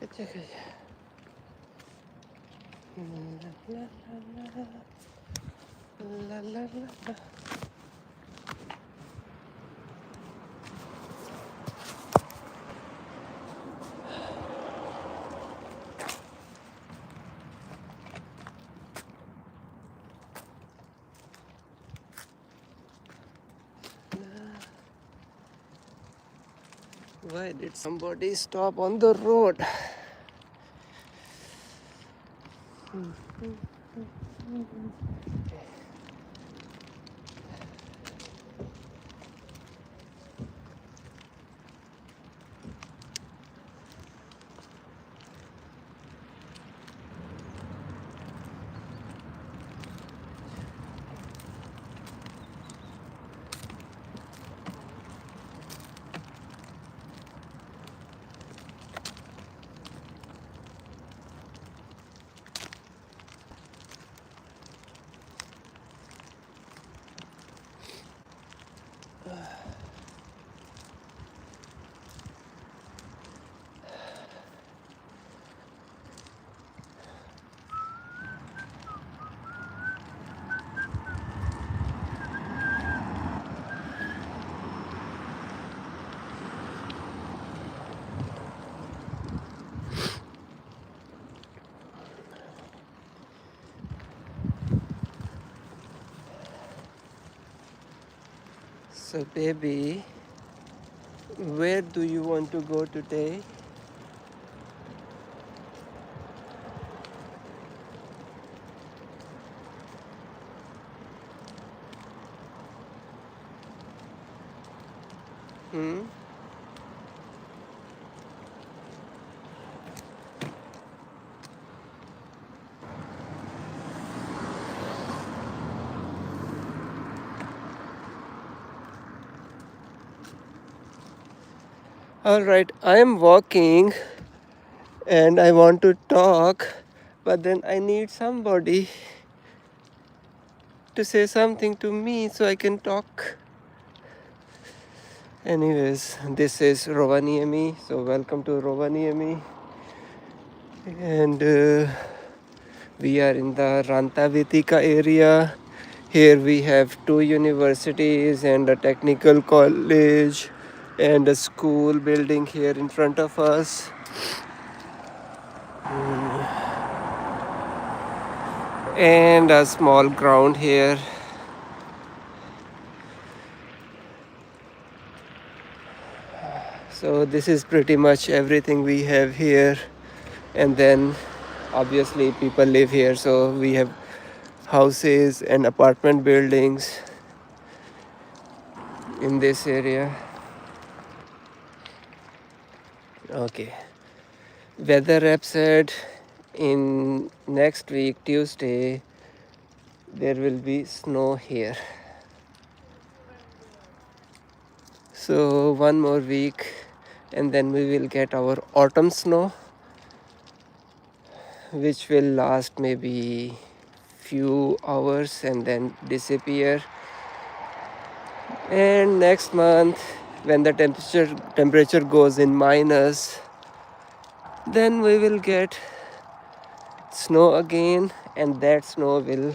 अच्छा अच्छा ला ला ला ला Why did somebody stop on the road? So baby, where do you want to go today? Hmm? Alright, I am walking and I want to talk, but then I need somebody to say something to me so I can talk. Anyways, this is Rovaniemi, so welcome to Rovaniemi. And we are in the Rantavitika area. Here we have two universities and a technical college and a school building here in front of us. And a small ground here. So this is pretty much everything we have here. And then obviously people live here, so we have houses and apartment buildings in this area. Okay. Weather app said in next week, Tuesday, there will be snow here. So one more week and then we will get our autumn snow, which will last maybe few hours and then disappear. And next month, when the temperature goes in minus, then we will get snow again, and that snow will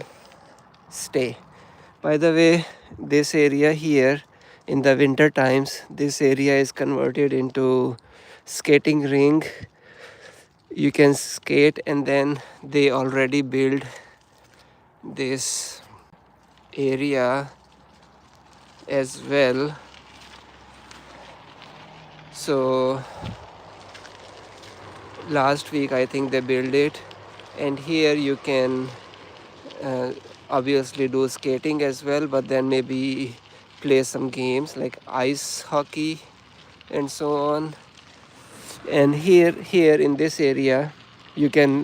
stay. By the way, this area here in the winter times, this area is converted into skating ring. You can skate, and then they already build this area as well. So last week I think they built it, and here you can uh, obviously do skating as well, but then maybe play some games like ice hockey and so on. And here in this area you're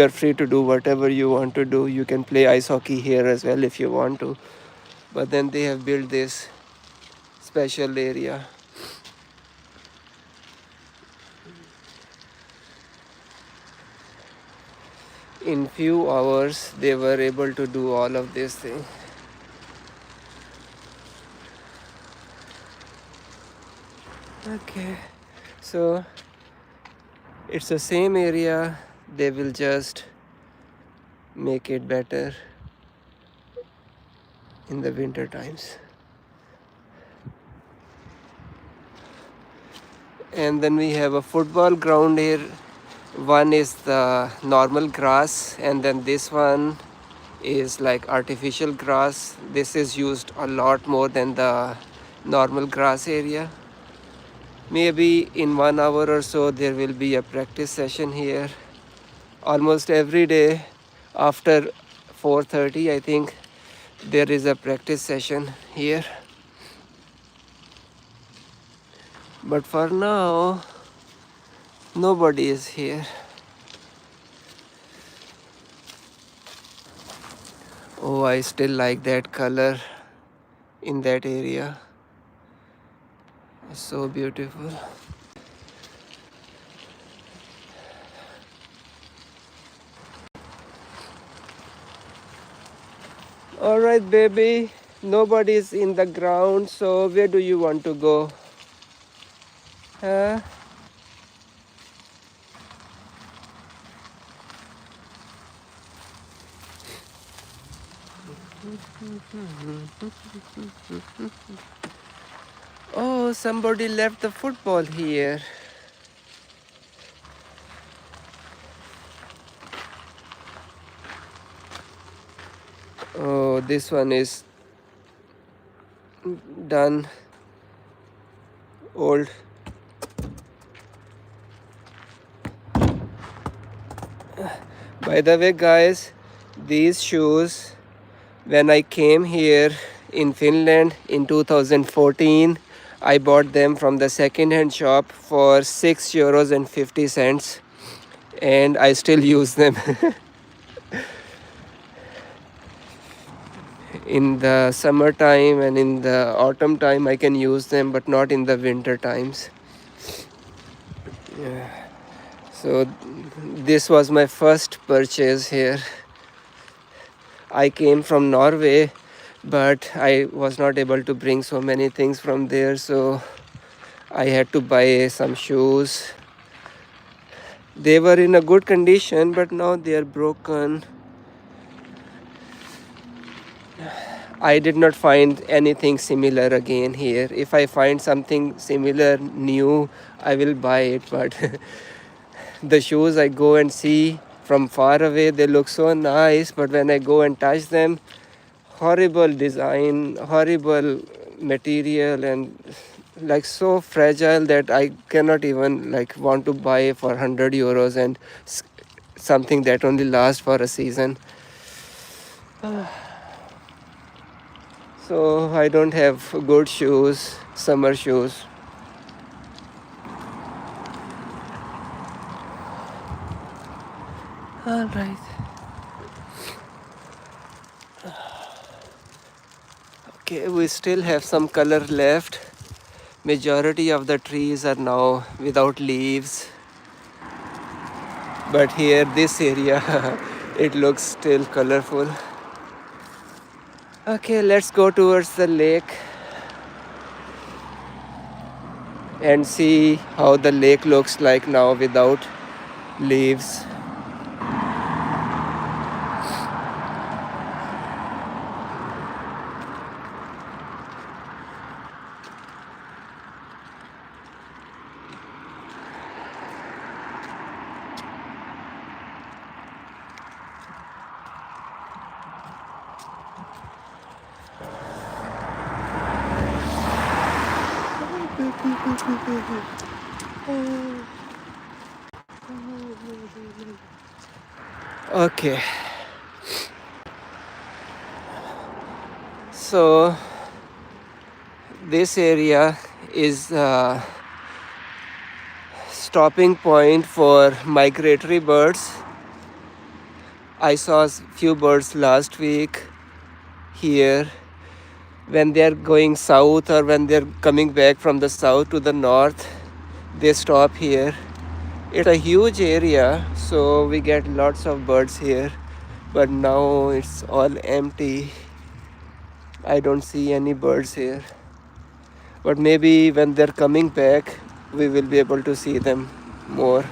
free to do whatever you want to do. You can play ice hockey here as well if you want to, but then they have built this special area. In few hours they were able to do all of this thing. Okay, so It's the same area, they will just make it better in the winter times. And then we have a football ground here. One is the normal grass, and then this one is like artificial grass. This is used a lot more than the normal grass area. Maybe in 1 hour or so there will be a practice session here. Almost every day after 4:30, I think there is a practice session here. But for now, nobody is here. Oh, I still like that color in that area. It's so beautiful. All right, baby. Nobody's in the ground, so where do you want to go? Huh? Oh, somebody left the football here. Oh, this one is done. Old. By the way, guys, these shoes, when I came here in Finland in 2014, I bought them from the second-hand shop for €6.50, and I still use them. In the summertime and in the autumn time I can use them, but not in the winter times. Yeah. So this was my first purchase here. I came from Norway, but I was not able to bring so many things from there, so I had to buy some shoes. They were in a good condition, but now they are broken. I did not find anything similar again here. If I find something similar new, I will buy it, but the shoes I go and see from far away, they look so nice, but when I go and touch them, horrible design, horrible material, and like so fragile that I cannot even like want to buy for €100 and something that only lasts for a season. So I don't have good shoes, summer shoes. All right. Okay, we still have some color left. Majority of the trees are now without leaves. But here, this area, it looks still colorful. Okay, let's go towards the lake and see how the lake looks like now without leaves. Okay. So this area is a stopping point for migratory birds. I saw a few birds last week here. When they are going south or when they are coming back from the south to the north, they stop here. It's a huge area, so we get lots of birds here, but now it's all empty. I don't see any birds here, but maybe when they're coming back we will be able to see them more.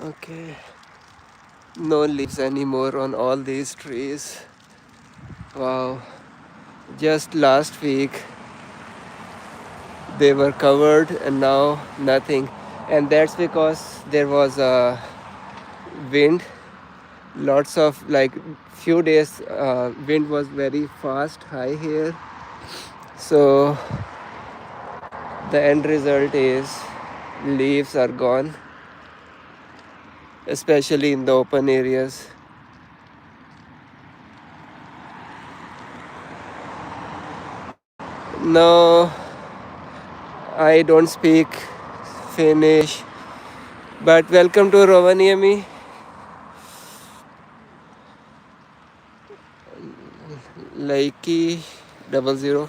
Okay, no leaves anymore on all these trees. Wow, just last week they were covered and now nothing. And that's because there was a wind, lots of like few days wind was very fast high here, so the end result is leaves are gone, especially in the open areas. No, I don't speak Finnish, but welcome to Rovaniemi. Laiki 00.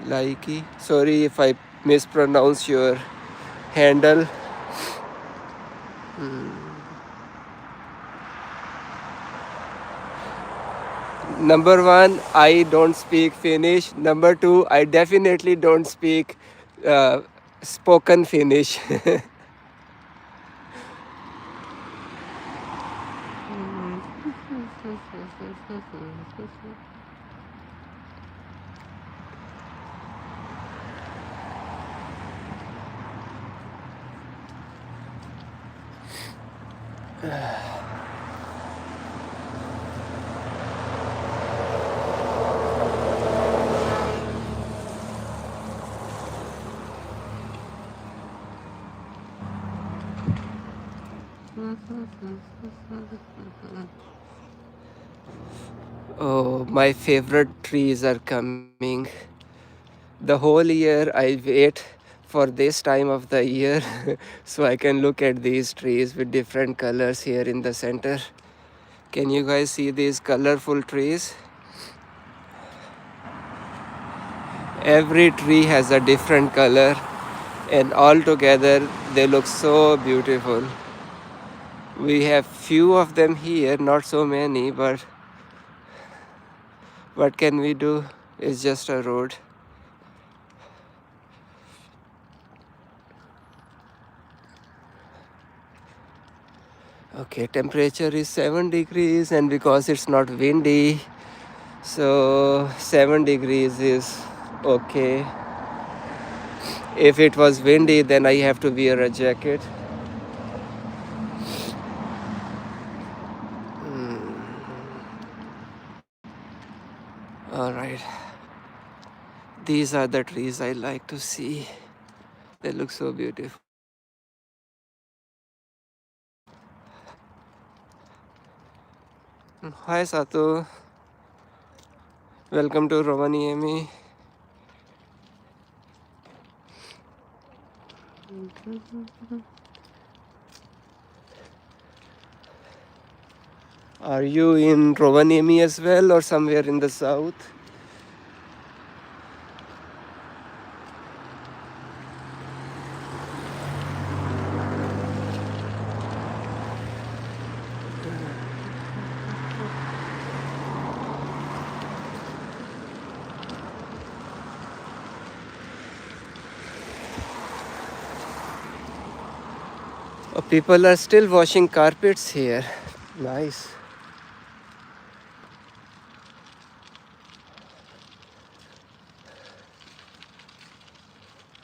Laiki. Sorry if I mispronounce your handle. Number one, I don't speak Finnish. Number two, I definitely don't speak uh, spoken Finnish. Oh, my favorite trees are coming. The whole year I wait for this time of the year so I can look at these trees with different colors here in the center. Can you guys see these colorful trees? Every tree has a different color and all together they look so beautiful. We have few of them here, not so many, but what can we do? It's just a road. Okay, temperature is 7 degrees, and because it's not windy, so 7 degrees is okay. If it was windy, then I have to wear a jacket. All right. These are the trees I like to see. They look so beautiful. Hi Satu. Welcome to Rovaniemi. Are you in Rovaniemi as well or somewhere in the south? Oh, people are still washing carpets here. Nice.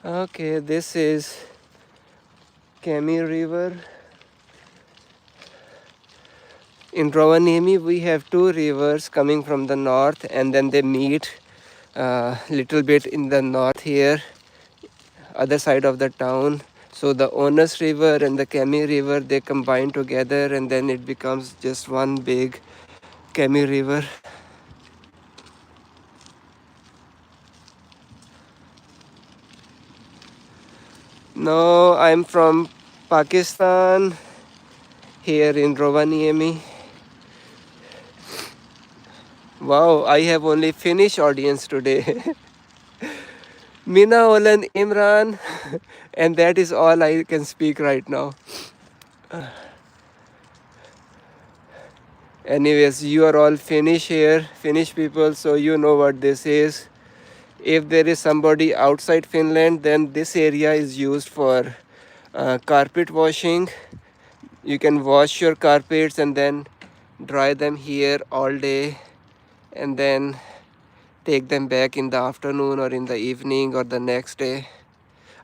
Okay, this is Kemi River. In Rovaniemi, we have two rivers coming from the north, and then they meet a little bit in the north here, other side of the town. So the Onus River and the Kemi River, they combine together, and then it becomes just one big Kemi River. No, I'm from Pakistan, here in Rovaniemi. Wow, I have only Finnish audience today. Mina Olan Imran, and that is all I can speak right now. Anyways, you are all Finnish here, Finnish people, so you know what this is. If there is somebody outside Finland, then this area is used for carpet washing. You can wash your carpets and then dry them here all day and then take them back in the afternoon or in the evening or the next day.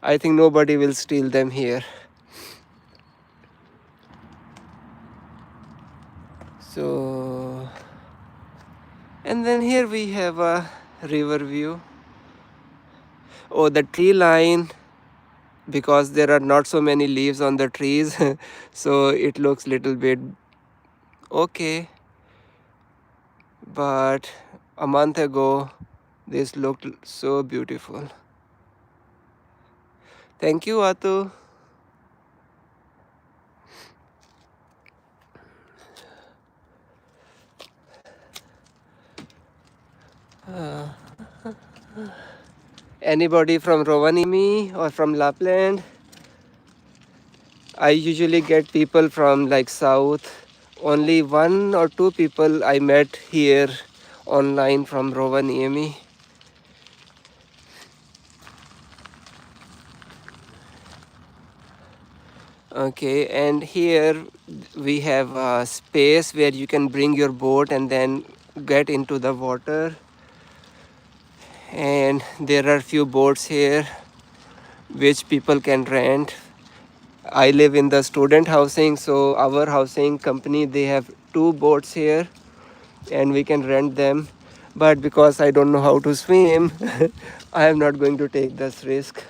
I think nobody will steal them here. So, and then here we have a river view. Oh, the tree line, because there are not so many leaves on the trees, so it looks little bit okay. But a month ago, this looked so beautiful. Thank you, Atu. Anybody from Rovaniemi or from Lapland? I usually get people from like south. Only 1 or 2 people I met here online from Rovaniemi. Okay, and here we have a space where you can bring your boat and then get into the water. And there are few boats here which people can rent. I live in the student housing, so our housing company, they have 2 boats here and we can rent them. But because I don't know how to swim, I am not going to take this risk.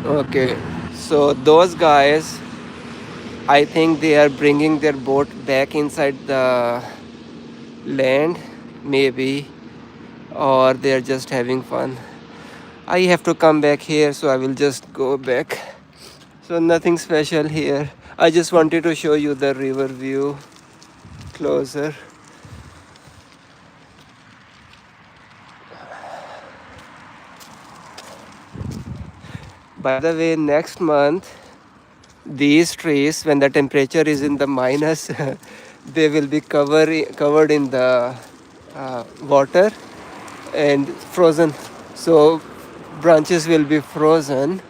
Okay, so those guys, I think they are bringing their boat back inside the land, maybe, or they are just having fun. I have to come back here, so I will just go back. So nothing special here. I just wanted to show you the river view closer. By the way, next month, these trees, when the temperature is in the minus, they will be covered in the water and frozen. So branches will be frozen.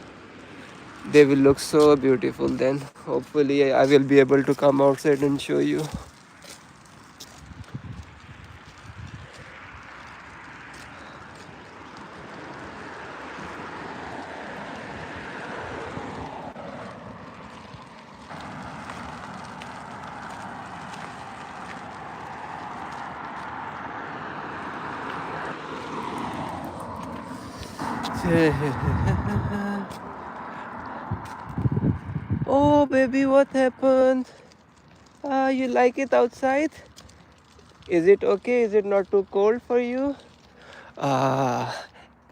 They will look so beautiful then. Hopefully I will be able to come outside and show you. Oh baby, what happened? You like it outside? Is it okay? Is it not too cold for you?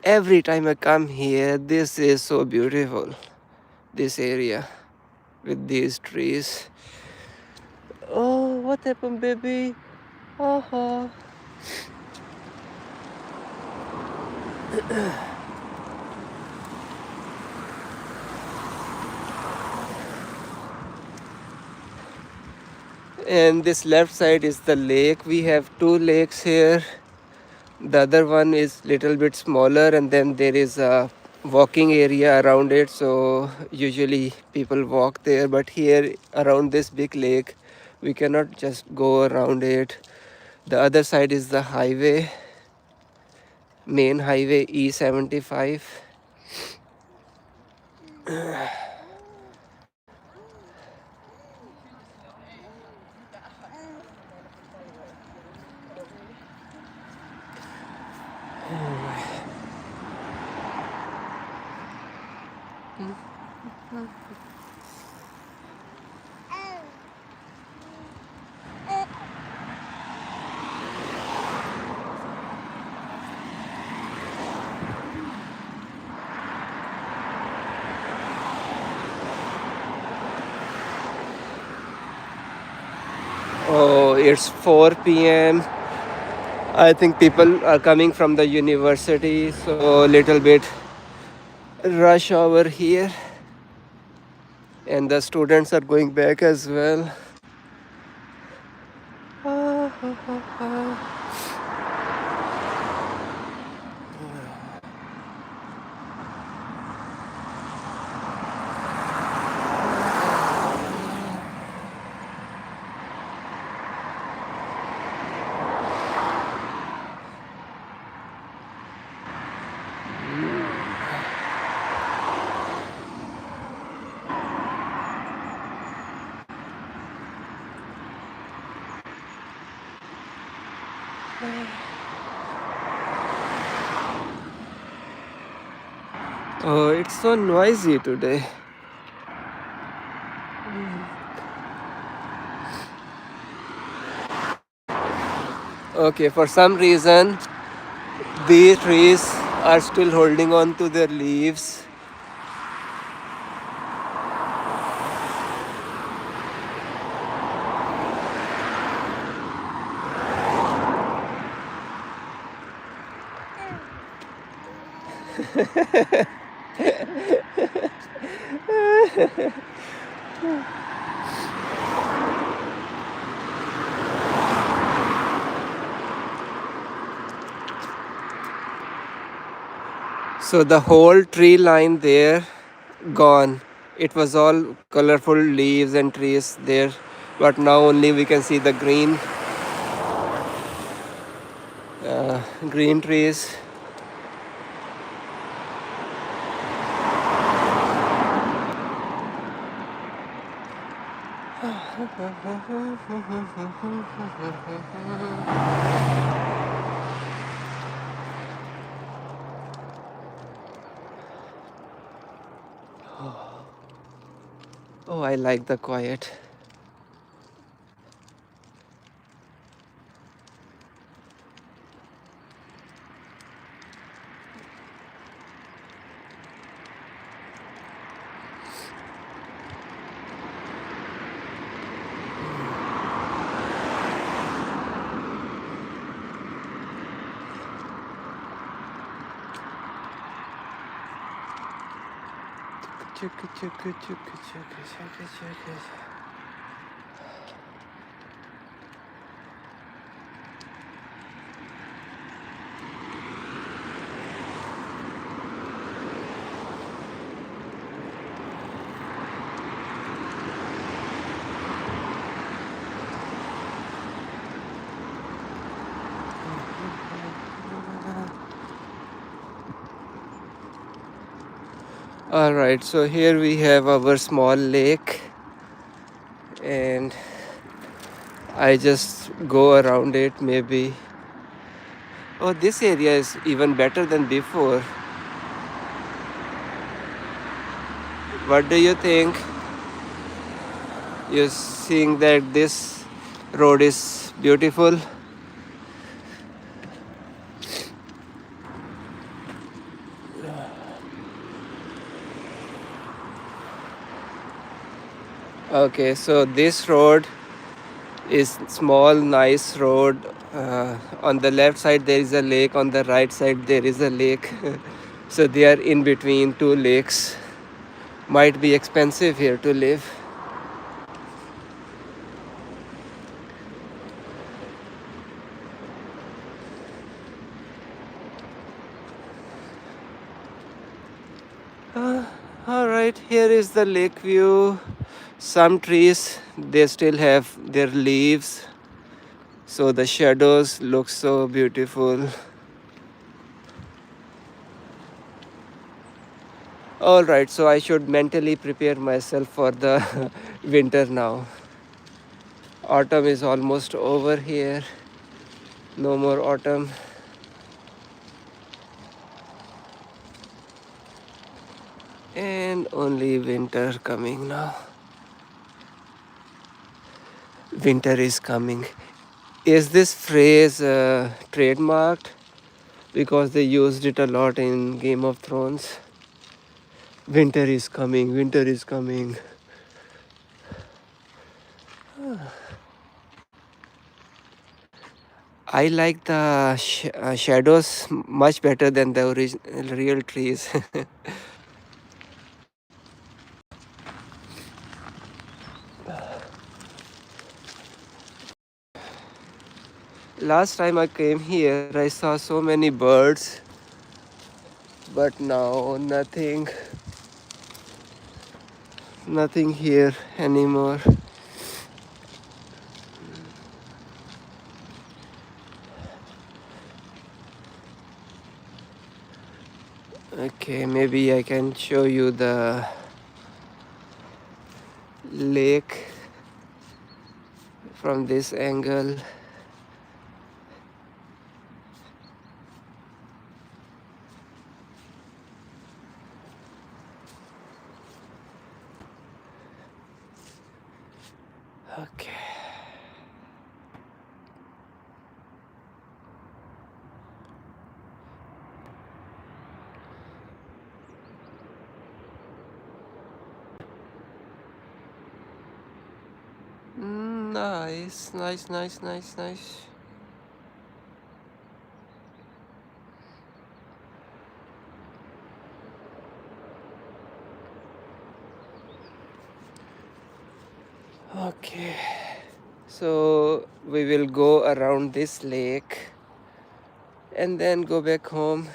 Every time I come here, this is so beautiful. This area with these trees. Oh, what happened, baby? Uh-huh. And this left side is the lake. We have 2 lakes here. The other one is little bit smaller, and then there is a walking area around it, so usually people walk there. But here around this big lake, we cannot just go around it. The other side is the highway, main highway E75. Oh, it's 4 p.m. I think people are coming from the university, so little bit rush over here. And the students are going back as well. Oh, it's so noisy today. Okay, for some reason, these trees are still holding on to their leaves. So the whole tree line there gone. It was all colorful leaves and trees there, but now only we can see the green trees. Oh, I like the quiet. All right, so here we have our small lake, and I just go around it maybe. Oh, this area is even better than before. What do you think? You're seeing that this road is beautiful? Okay, so this road is small, nice road. On the left side there is a lake. On the right side there is a lake. So they are in between two lakes. Might be expensive here to live. All right, here is the lake view. Some trees they still have their leaves, so the shadows look so beautiful. All right, so I should mentally prepare myself for the winter now. Autumn is almost over here. No more autumn. And only winter coming now. Winter is coming. Is this phrase trademarked? Because they used it a lot in Game of Thrones. Winter is coming, winter is coming. I like the shadows much better than the real trees. Last time I came here, I saw so many birds, but now nothing here anymore. Okay, maybe I can show you the lake from this angle. Okay. Nice, nice, nice, nice, nice. Okay. So we will go around this lake and then go back home.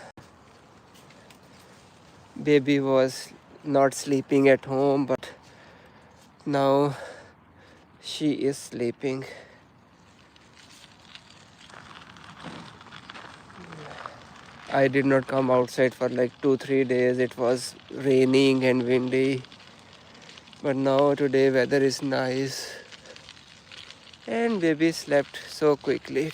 Baby was not sleeping at home, but now she is sleeping. I did not come outside for like 2-3 days. It was raining and windy. But now today weather is nice. And baby slept so quickly.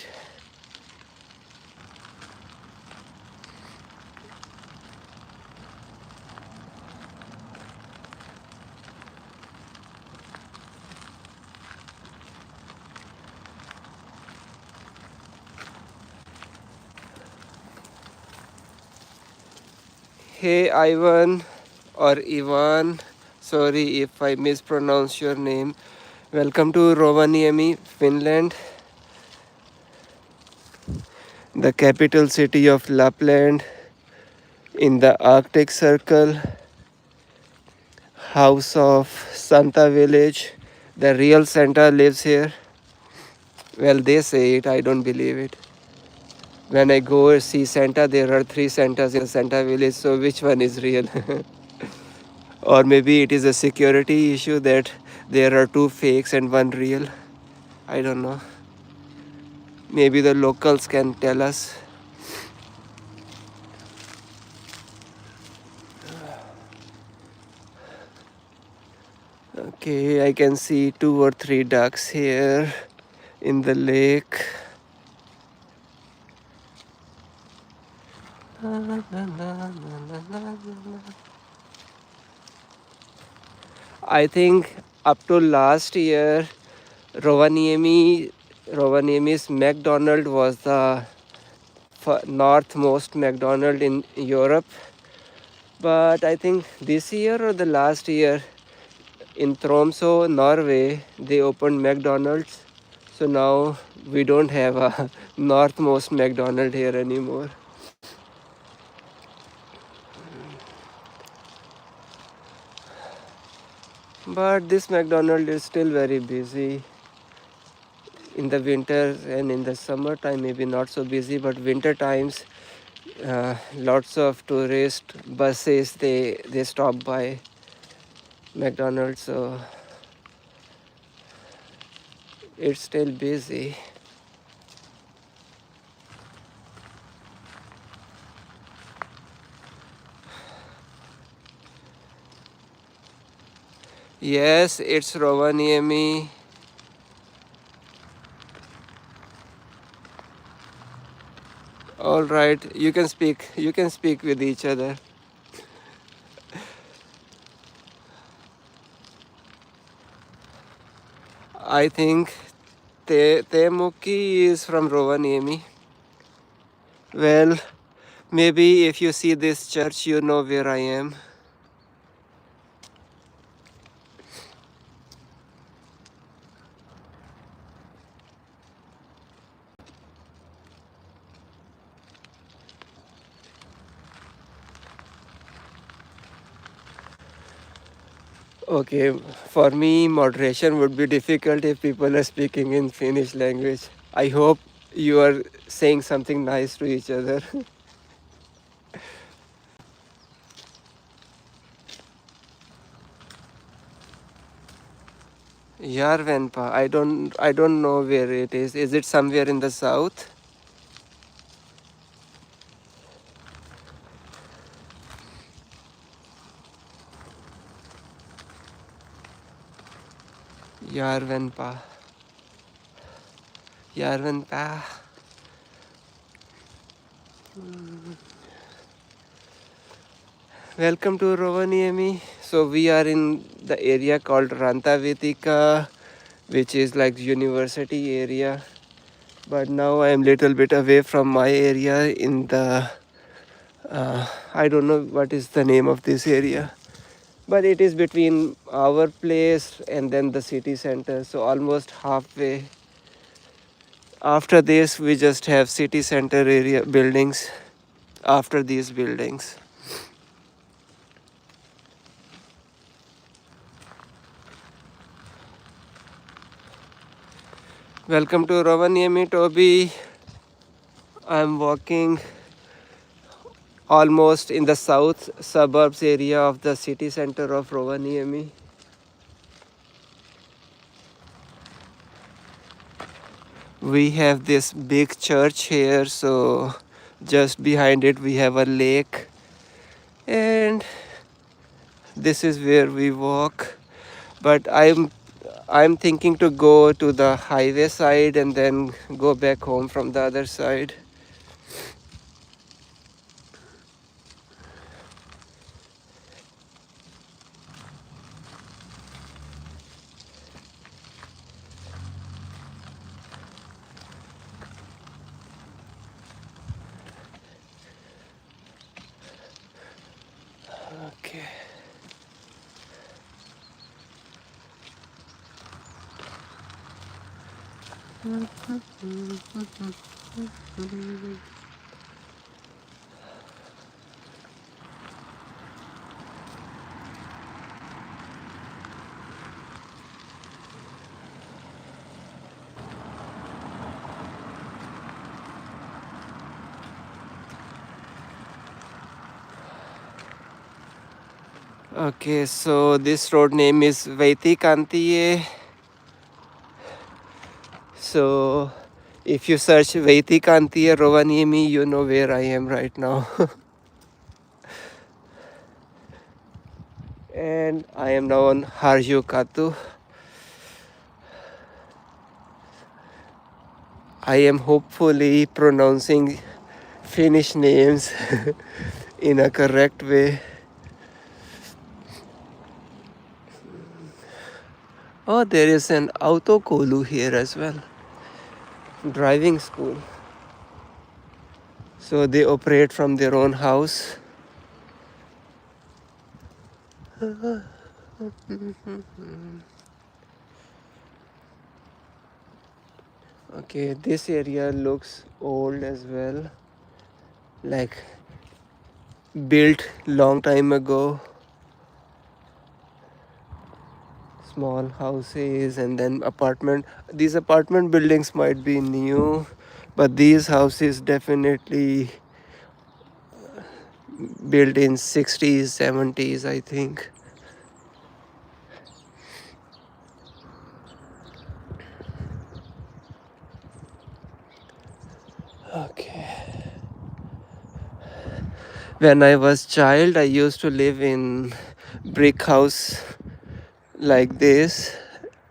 Hey Ivan or Ivan, sorry if I mispronounce your name. Welcome to Rovaniemi, Finland, the capital city of Lapland in the Arctic Circle, house of Santa village. The real Santa lives here. Well, they say it, I don't believe it. When I go see Santa, there are 3 Santas in Santa village, so which one is real? Or maybe it is a security issue that there are 2 fakes and 1 real. I don't know. Maybe the locals can tell us. Okay, I can see 2 or 3 ducks here in the lake. I think up to last year, Rovaniemi's McDonald was the northmost McDonald in Europe. But I think this year or the last year in Tromsø, Norway, they opened McDonald's. So now we don't have a northmost McDonald here anymore. But this McDonald is still very busy. In the winter and in the summertime, maybe not so busy, but winter times, lots of tourist buses they stop by McDonald's, so it's still busy. Yes, it's Rovaniemi. All right, you can speak. You can speak with each other. I think Temuki is from Rovaniemi. Well, maybe if you see this church, you know where I am. Okay, for me, moderation would be difficult if people are speaking in Finnish language. I hope you are saying something nice to each other. Yarvenpa, I don't know where it is. Is it somewhere in the south? Yarvenpa. Yarvenpa. Welcome to Rovaniemi. So we are in the area called Rantavetika. which is like university area. But now I am little bit away from my area in the I don't know what is the name of this area, but it is between our place and then the city center, so almost halfway. After this we just have city center area buildings after these buildings. Welcome to Rovaniemi, Toby. I'm walking almost in the south suburbs area of the city center of Rovaniemi. We have this big church here, so just behind it we have a lake, and this is where we walk. But I'm thinking to go to the highway side and then go back home from the other side. Okay. Okay, so this road name is Vaitikantiye. So if you search Vaitikantiye Rovaniemi, you know where I am right now. And I am now on Harjukatu. I am hopefully pronouncing Finnish names in a correct way. Oh, there is an autokoulu here as well. Driving school. So they operate from their own house. Okay, this area looks old as well. Like built long time ago. Small houses and then apartment. These apartment buildings might be new, but these houses definitely built in 60s 70s, I think. Okay. When I was child, I used to live in brick house like this,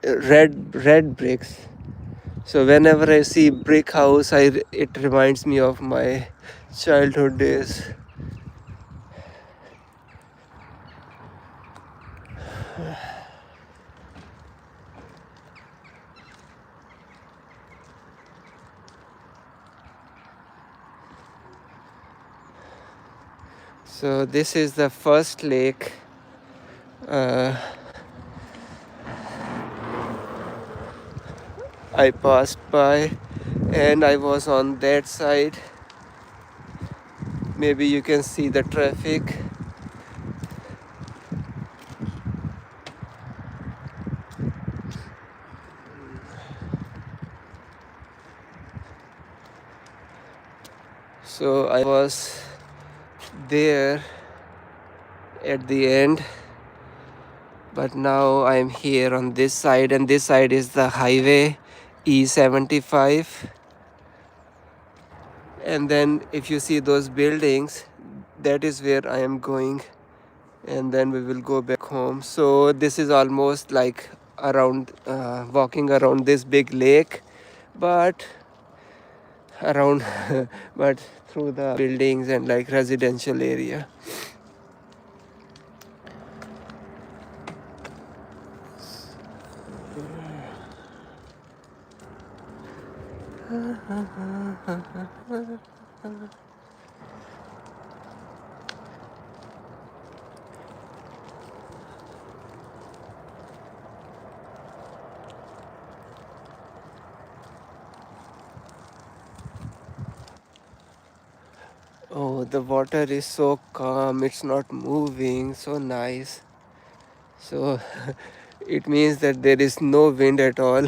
red bricks. So whenever I see brick house, it reminds me of my childhood days. So this is the first lake. I passed by, and I was on that side. Maybe you can see the traffic. So I was there at the end, but now I'm here on this side, and this side is the highway E75. And then if you see those buildings, that is where I am going, and then we will go back home. So this is almost like around walking around this big lake, but around but through the buildings and like residential area. Oh, the water is so calm, it's not moving, so nice. So it means that there is no wind at all,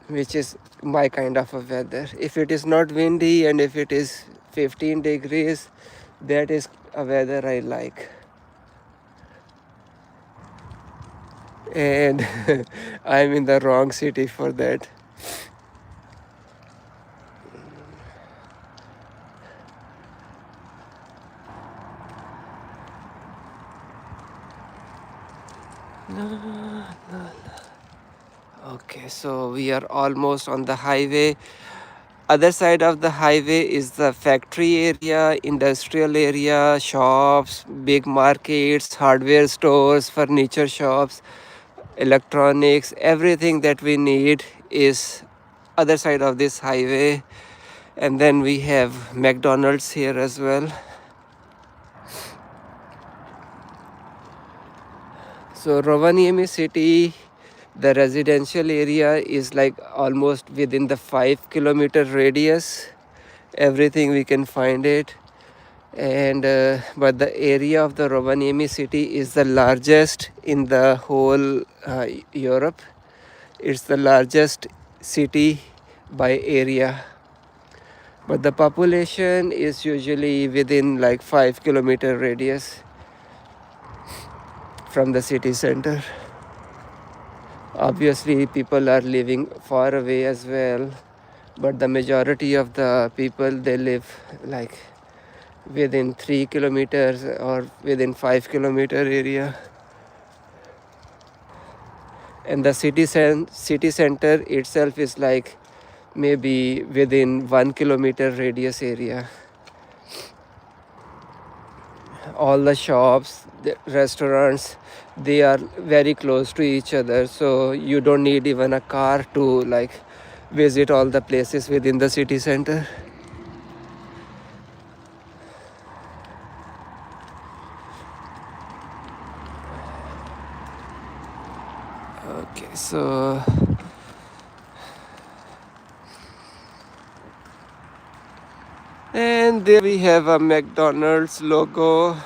which is my kind of a weather. If it is not windy and if it is 15 degrees, that is a weather I like. And I'm in the wrong city for that. Okay, so we are almost on the highway. Other side of the highway is the factory area, industrial area, shops, big markets, hardware stores, furniture shops, electronics, everything that we need is other side of this highway. And then we have McDonald's here as well. So Rovaniemi city, the residential area is like almost within the 5 kilometer radius. Everything we can find it. And but the area of the Rovaniemi city is the largest in the whole Europe. It's the largest city by area, but the population is usually within like 5 kilometer radius from the city center. Obviously people are living far away as well, but the majority of the people, they live like within 3 kilometers or within 5 kilometer area. And the city center itself is like maybe within 1 kilometer radius area. All the shops, the restaurants, they are very close to each other, so you don't need even a car to like visit all the places within the city center. Okay, so and there we have a McDonald's logo.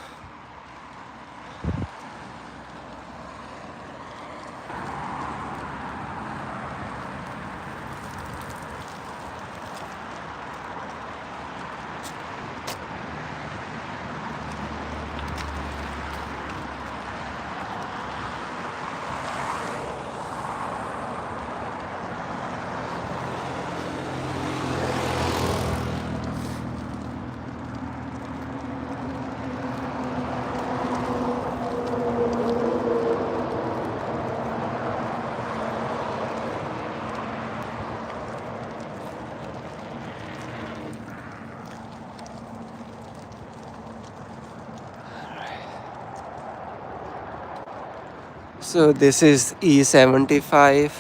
So this is E75.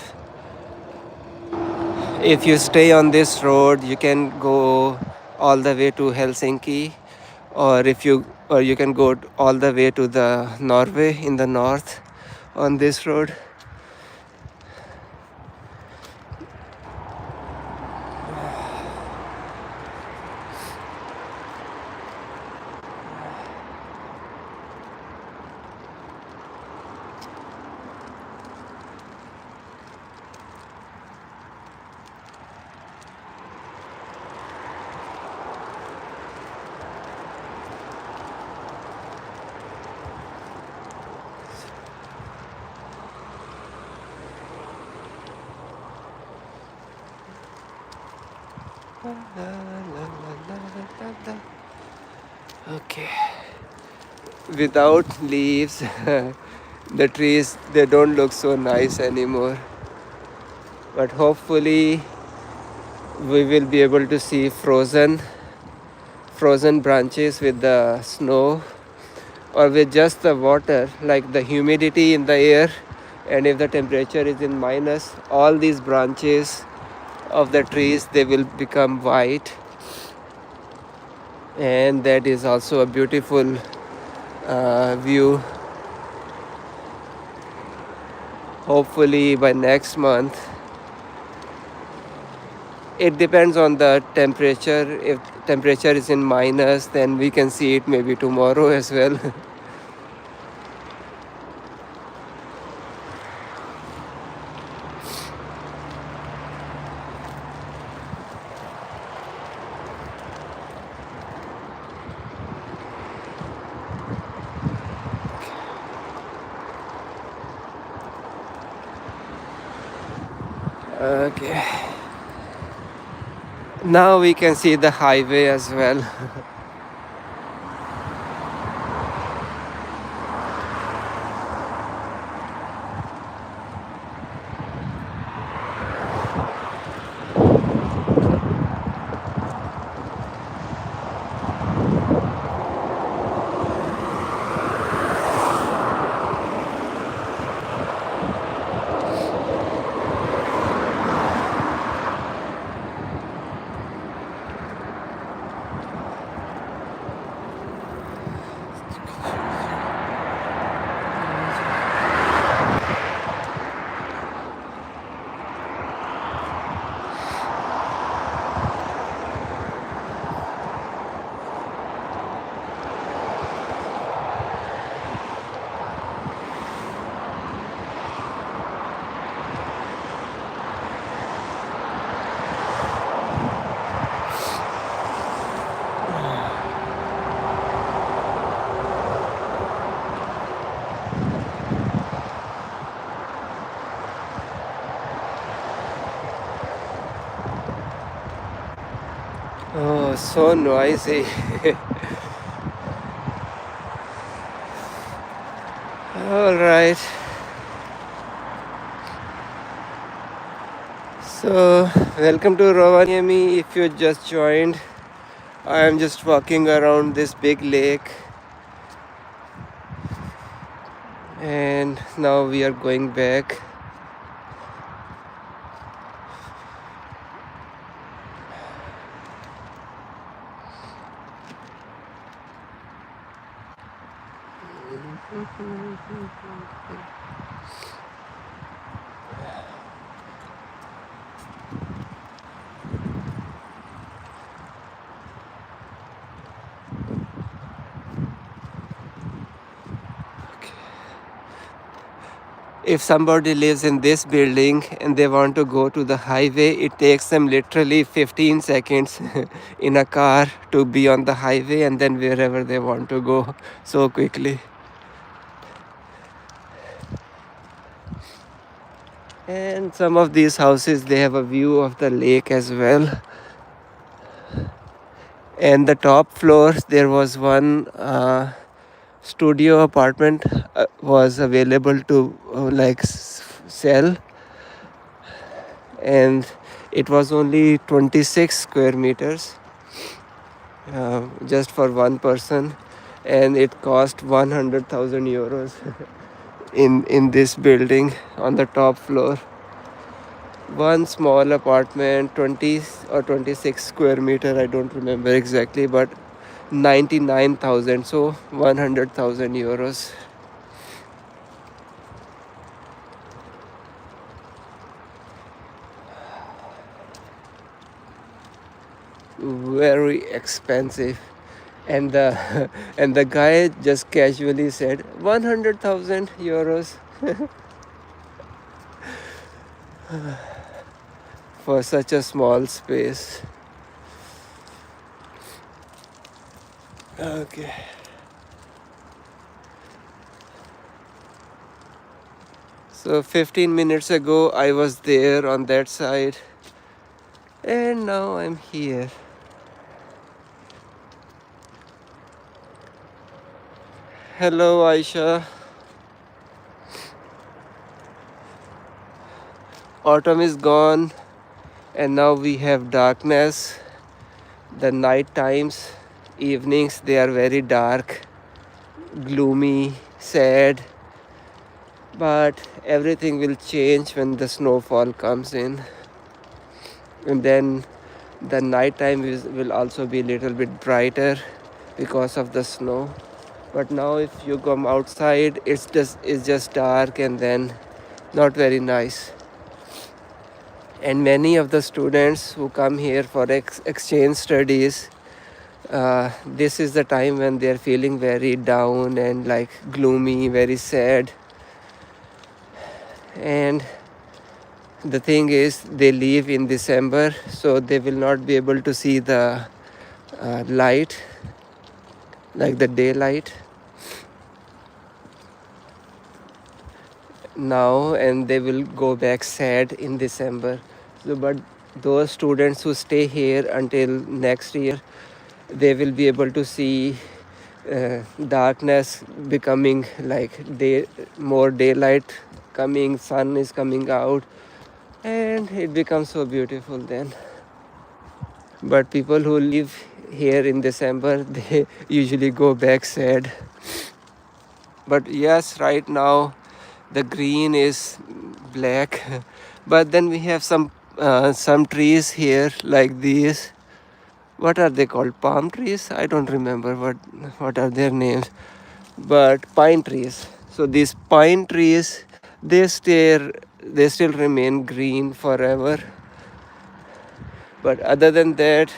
If you stay on this road, you can go all the way to Helsinki, or you can go all the way to the Norway in the north on this road. Okay. Without leaves, the trees, they don't look so nice anymore. But hopefully we will be able to see frozen branches with the snow, or with just the water, like the humidity in the air. And if the temperature is in minus, all these branches of the trees, they will become white, and that is also a beautiful view. Hopefully by next month. It depends on the temperature. If temperature is in minus, then we can see it maybe tomorrow as well. Okay. Now we can see the highway as well. Oh, so noisy. All right. So, welcome to Rovaniemi. If you just joined, I am just walking around this big lake, and now we are going back. If somebody lives in this building and they want to go to the highway, it takes them literally 15 seconds in a car to be on the highway and then wherever they want to go so quickly. And some of these houses, they have a view of the lake as well. And the top floors, there was one studio apartment was available to sell, and it was only 26 square meters just for one person, and it cost 100,000 euros in this building on the top floor. One small apartment, 20 or 26 square meter, I don't remember exactly, but 99,000, so 100,000 euros. Very expensive. And the and the guy just casually said 100,000 euros for such a small space. Okay. So 15 minutes ago I was there on that side, and now I'm here. Hello, Aisha. Autumn is gone, and now we have darkness. The night times, evenings, they are very dark, gloomy, sad. But everything will change when the snowfall comes in. and then the night time will also be a little bit brighter because of the snow. But now if you come outside, it's just dark and then not very nice. And many of the students who come here for exchange studies, this is the time when they're feeling very down and like gloomy, very sad. And the thing is, they leave in December, so they will not be able to see the light, like the daylight now, and they will go back sad in December. So, but those students who stay here until next year, they will be able to see darkness becoming like day, more daylight coming, sun is coming out, and it becomes so beautiful then. But people who live here in December, they usually go back sad. But yes, right now the green is black, but then we have some trees here like these. What are they called? Palm trees? I don't remember what are their names, but pine trees. So these pine trees, they still remain green forever. But other than that,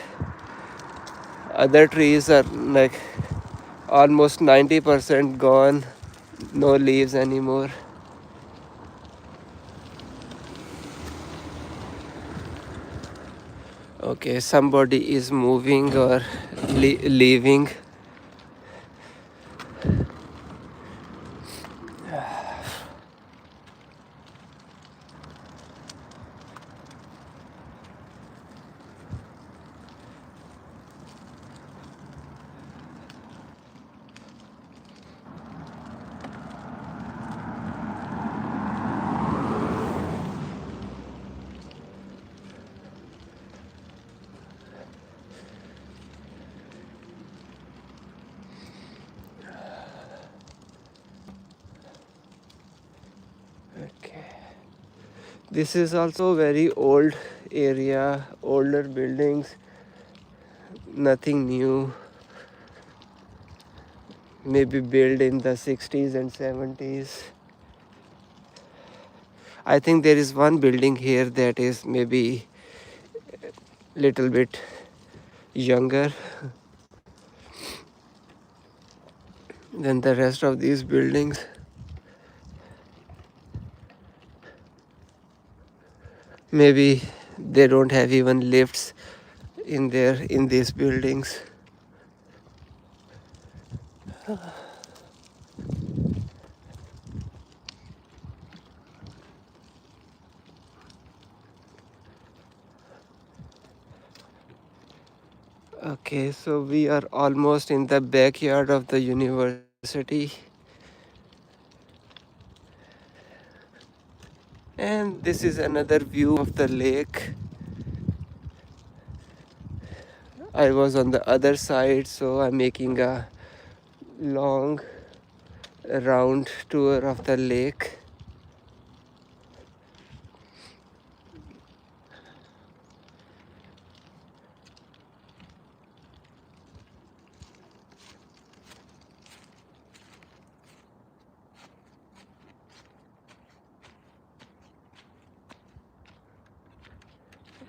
other trees are like almost 90% gone, no leaves anymore. Okay, somebody is moving or leaving. Okay. This is also very old area, older buildings, nothing new. Maybe built in the 60s and 70s. I think there is one building here that is maybe little bit younger than the rest of these buildings. Maybe they don't have even lifts in these buildings. Okay, so we are almost in the backyard of the university. And this is another view of the lake. I was on the other side, so I'm making a long round tour of the lake.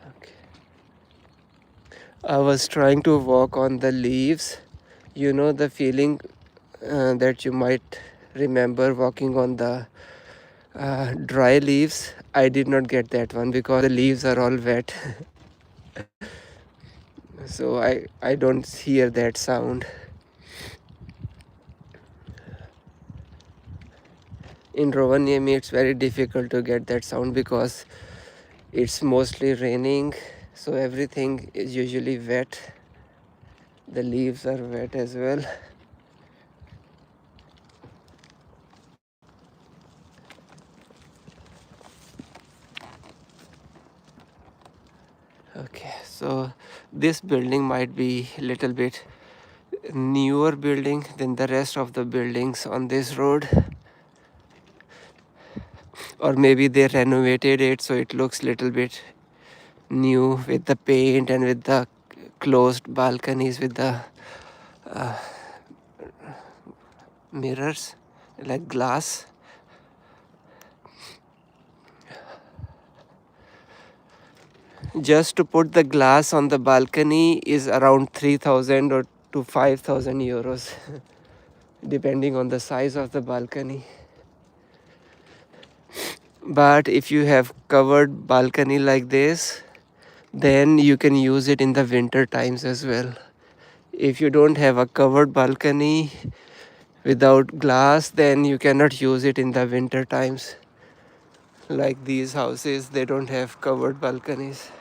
Okay. I was trying to walk on the leaves. You know the feeling that you might remember walking on the dry leaves. I did not get that one because the leaves are all wet. So I don't hear that sound. In Rovaniemi, it's very difficult to get that sound because it's mostly raining, so everything is usually wet. The leaves are wet as well. Okay, so this building might be a little bit newer building than the rest of the buildings on this road, or maybe they renovated it so it looks little bit new with the paint and with the closed balconies with the uh, mirrors like glass. Just to put the glass on the balcony is around 3,000 or to 5,000 euros depending on the size of the balcony. But if you have covered balcony like this, then you can use it in the winter times as well. If you don't have a covered balcony without glass, then you cannot use it in the winter times. Like these houses, they don't have covered balconies.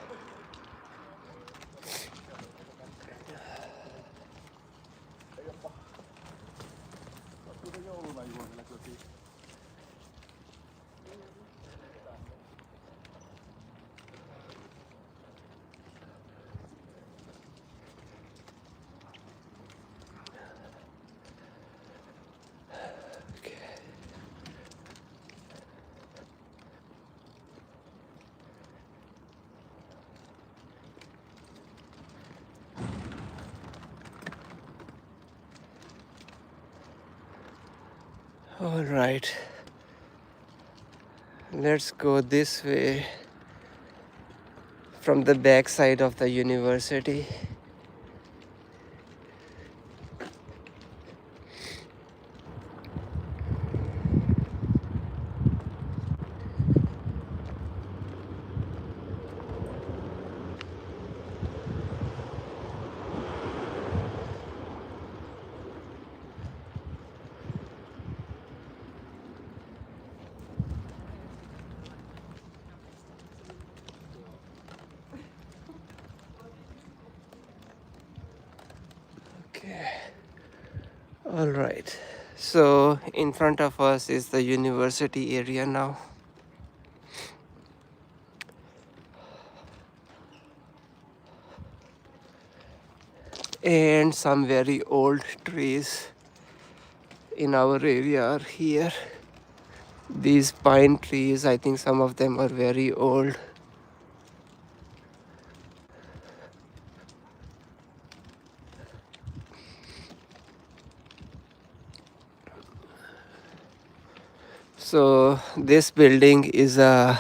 All right, let's go this way from the back side of the university. Okay. All right. So in front of us is the university area now. And some very old trees in our area are here. These pine trees, I think some of them are very old. So this building is a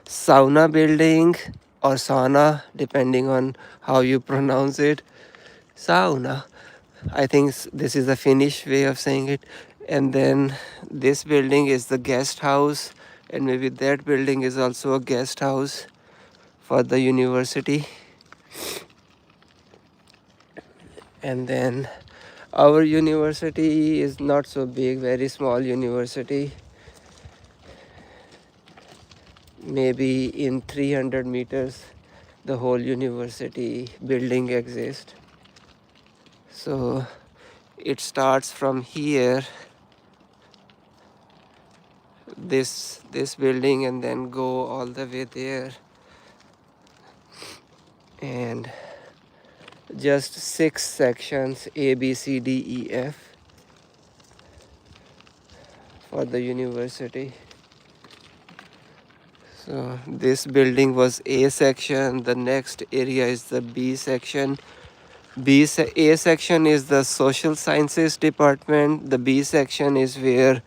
sauna building or sauna, depending on how you pronounce it. Sauna. I think this is the Finnish way of saying it. And then this building is the guest house, and maybe that building is also a guest house for the university. And then our university is not so big, very small university. Maybe in 300 meters the whole university building exists. So it starts from here, this building, and then go all the way there, and just 6 sections A, B, C, D, E, F for the university. So this building was A section, the next area is the B section. A section is the social sciences department, the B section is where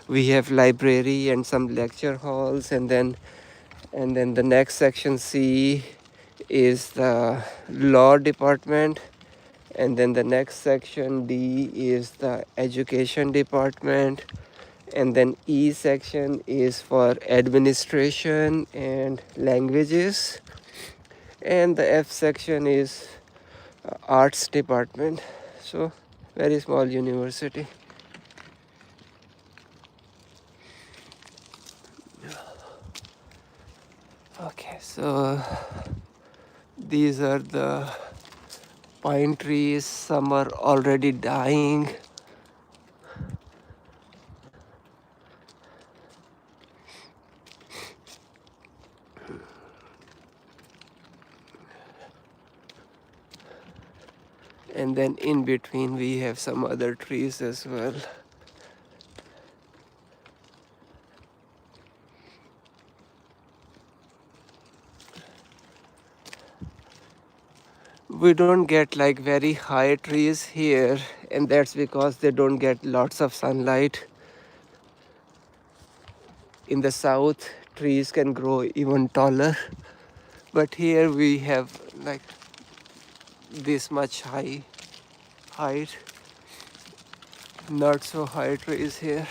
we have library and some lecture halls, and then the next section C is the law department, and then the next section D is the education department, and then E section is for administration and languages, and the F section is arts department. So very small university. Okay, so these are the pine trees. Some are already dying. And then in between we have some other trees as well. we don't get like very high trees here, and that's because they don't get lots of sunlight. In the south, trees can grow even taller, but here we have like this much height, not so high trees here.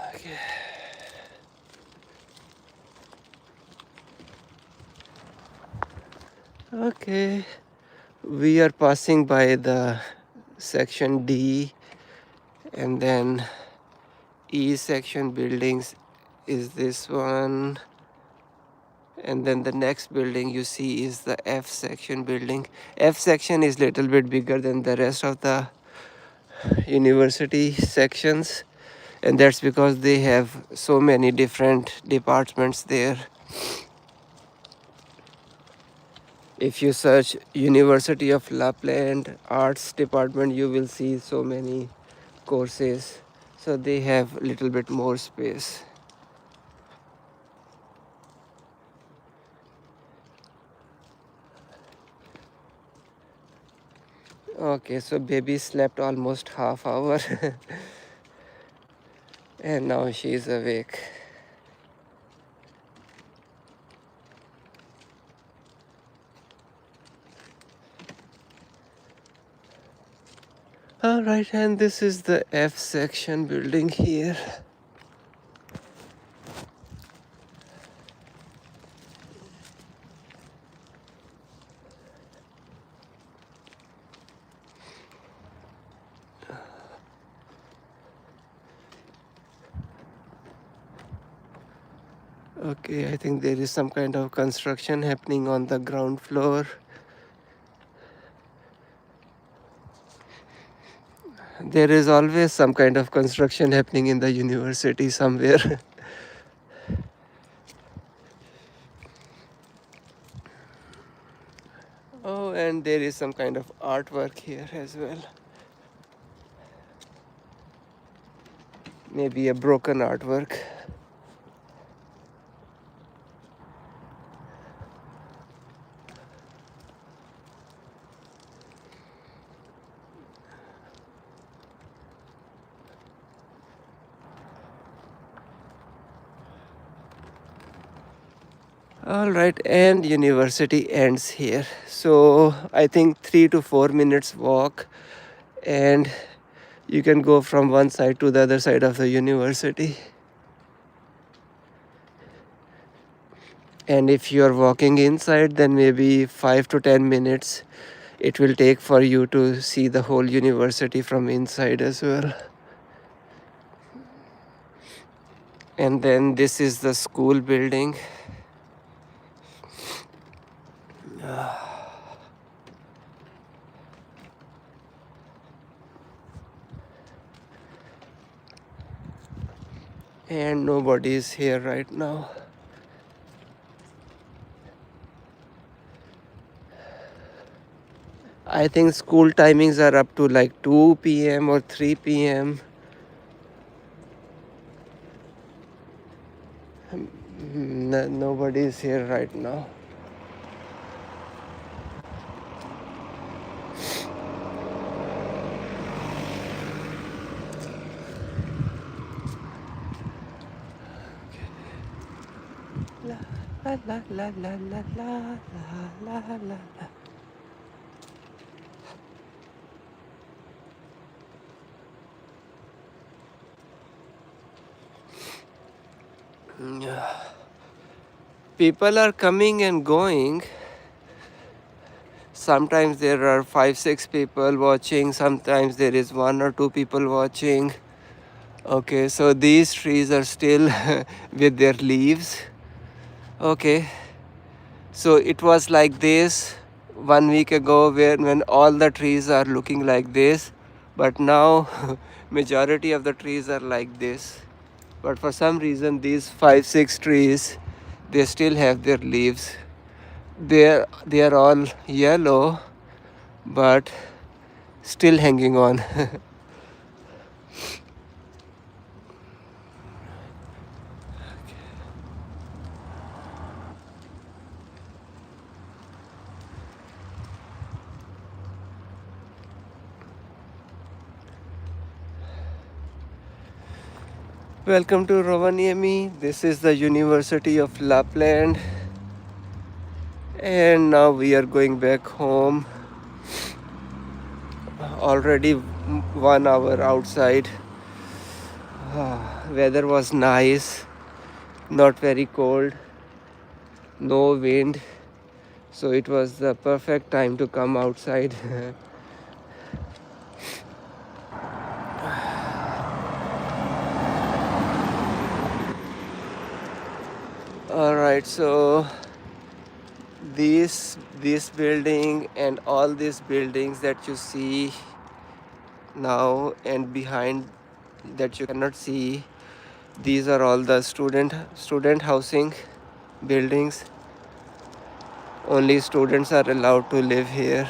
Okay. Okay, we are passing by the section D, and then E section buildings is this one, and then the next building you see is the F section building. F section is little bit bigger than the rest of the university sections, and that's because they have so many different departments there. If you search University of Lapland Arts Department, you will see so many courses, so they have a little bit more space. Okay, so baby slept almost half hour and now she is awake. All right, and this is the F section building here. Okay, I think there is some kind of construction happening on the ground floor. There is always some kind of construction happening in the university somewhere. Oh, and there is some kind of artwork here as well. Maybe a broken artwork. All right, and university ends here. So I think 3 to 4 minutes walk, and you can go from one side to the other side of the university. And if you are walking inside, then maybe 5 to 10 minutes it will take for you to see the whole university from inside as well. And then this is the school building. And nobody is here right now. I think school timings are up to like 2 p.m. or 3 p.m. Nobody is here right now. La la la la la la la la la la. People are coming and going. Sometimes there are 5-6 people watching, sometimes there is 1 or 2 people watching. Okay, so these trees are still with their leaves. Okay, so it was like this 1 week ago when all the trees are looking like this, but now majority of the trees are like this. But for some reason these 5-6 trees, they still have their leaves. they are all yellow, but still hanging on. Welcome to Rovaniemi. This is the University of Lapland, and now we are going back home. Already 1 hour outside. Weather was nice, not very cold, no wind, so it was the perfect time to come outside. All right, so this building and all these buildings that you see now and behind that you cannot see, these are all the student housing buildings. Only students are allowed to live here.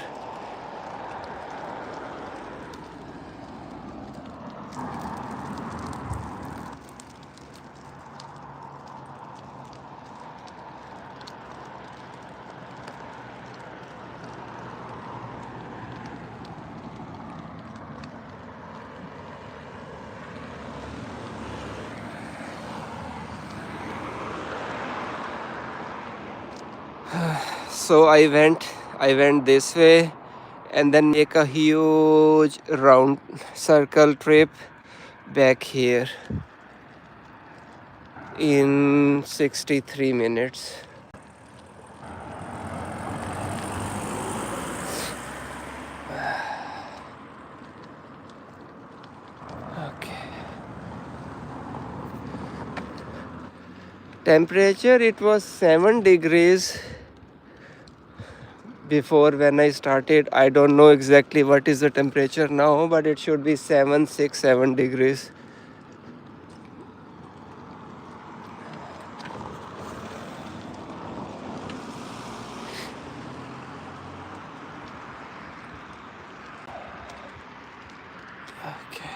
So I went this way and then make a huge round circle trip back here in 63 minutes. Okay. Temperature, it was 7 degrees before when I started. I don't know exactly what is the temperature now, but it should be 7, 6, 7 degrees. Okay.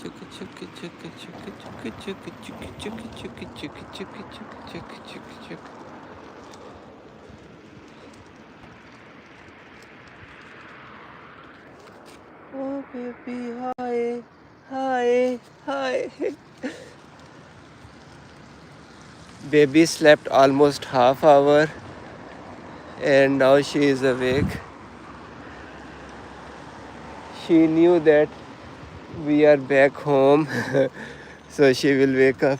Chukka chukka chukka chukka chukka chukka chukka chukka chukka chukka chukka chukka chukka chukka. Oh baby, hi, hi, hi. Baby slept almost half hour and now she is awake. She knew that we are back home, so she will wake up.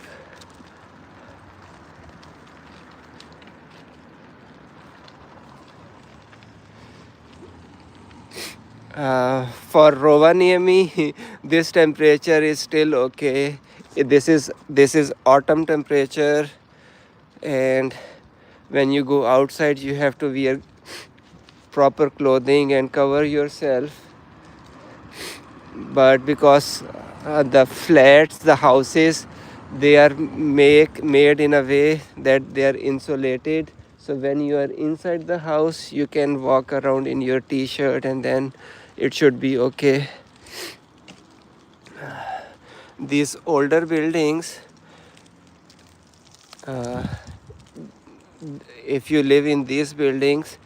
For Rovaniemi, this temperature is still okay. This is autumn temperature, and when you go outside, you have to wear proper clothing and cover yourself. But because the flats, the houses, they are made in a way that they are insulated. So when you are inside the house, you can walk around in your t-shirt and then it should be okay. These older buildings, uh, if you live in these buildings,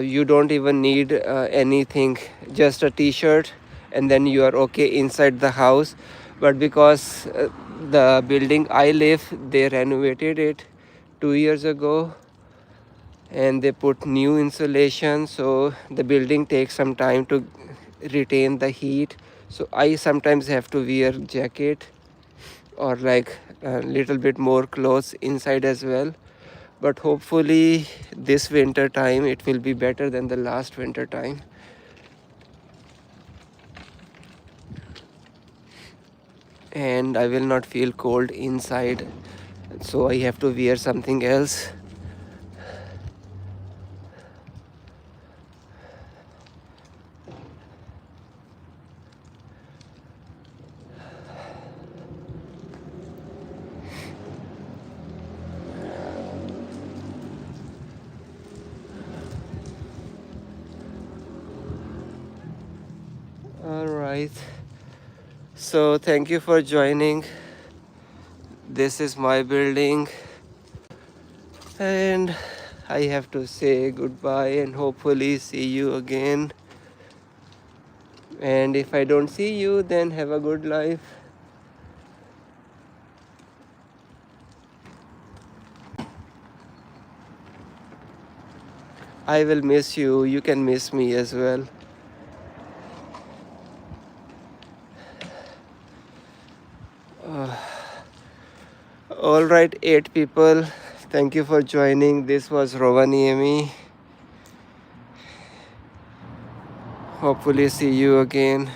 you don't even need anything, just a t-shirt, and then you are okay inside the house. But because the building I live, they renovated it 2 years ago and they put new insulation, so the building takes some time to retain the heat. So I sometimes have to wear jacket or like a little bit more clothes inside as well. But hopefully this winter time it will be better than the last winter time, and I will not feel cold inside, so I have to wear something else. nice. So thank you for joining. This is my building, and I have to say goodbye and hopefully see you again. And if I don't see you, then have a good life. I will miss you. You can miss me as well. All right, 8 people. Thank you for joining. This was Rovaniemi. Hopefully see you again.